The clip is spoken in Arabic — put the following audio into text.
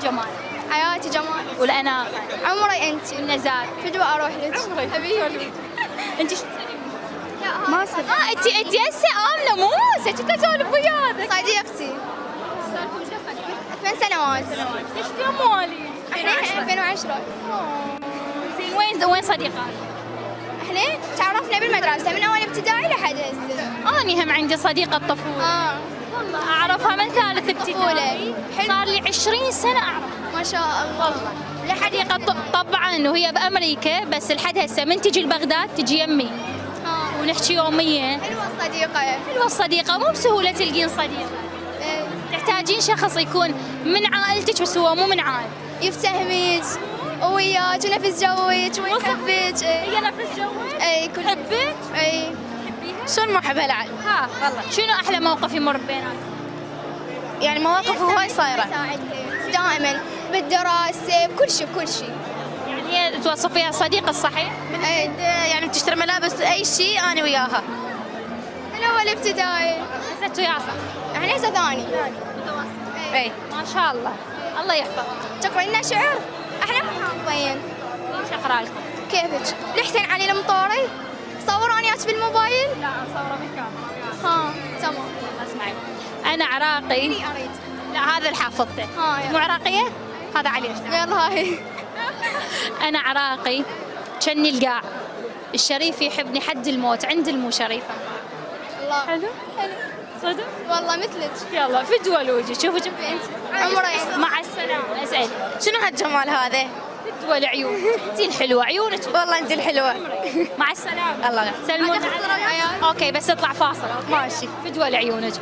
جمال. حياتي جمال. والأناقة. عمري أنت. والنزار. فدوى أروح لك. حبيبي. أنت شو ما صدق. أنت هسه آمنة مو هسه كنت أسولف وياك. صديقتي. 8 سنوات. ليش في أموالي؟ احنا 2010. زين وين صديقات؟ احنا تعرفنا بالمدرسة من أول ابتدائي لحد هسه. أنا هم عندي صديقة طفولة. والله أعرفها من ثالث ابتدائي. صار لي 20 سنة أعرفها. ما شاء الله. والله. لحديقة طبعا وهي بأمريكا بس لحد هسه من تجي لبغداد تجي يمي. ونحكي يوميا. حلوة الصديقة. حلوة الصديقة مو بسهولة تلقين صديقة. تحتاجين شخص يكون من عائلتك بس هو مو من عائلتك. يفتهمك وياك ونفس جوك ويحبك. هي نفس جوك؟ اي كل تحبك؟ اي. شلون ما احبها العائلة؟ ها والله. شنو أحلى موقف يمر بيناتكم؟ يعني مواقف هواي صايرة دائما بالدراسة بكل شيء. يعني هي توصفيها صديقة الصحيح؟ يعني بتشتري ملابس أي شيء أنا وياها. من أول ابتدائي. هسه وياها صح؟ احنا هسه ثاني. اي ما شاء الله. الله يحفظك. تقرأ لنا شعر؟ احنا ما حافظين. ايش اقرا لكم؟ كيفك؟ لحسين علي المطوري؟ صور اني في الموبايل؟ لا صوره بالكاميرا. ها تمام. اسمعي انا عراقي. اريد. لا هذا اللي حافظته. مو عراقيه؟ هذا علي اشتغل. يلا هاي. انا عراقي كني القاع الشريف يحبني حد الموت عند المو شريفه. الله. حلو؟ حلو. صدق؟ والله مثلك. يلا فدوى الوجه شوفوا جنبي انت. عمري. مع السلامه. اسال شنو هالجمال هذا؟ فدوى العيون. انت الحلوه عيونك. والله انت الحلوه. مع السلامه. الله سلمون علي. اوكي بس اطلع فاصل. أوكي؟ ماشي. فدوى لعيونك.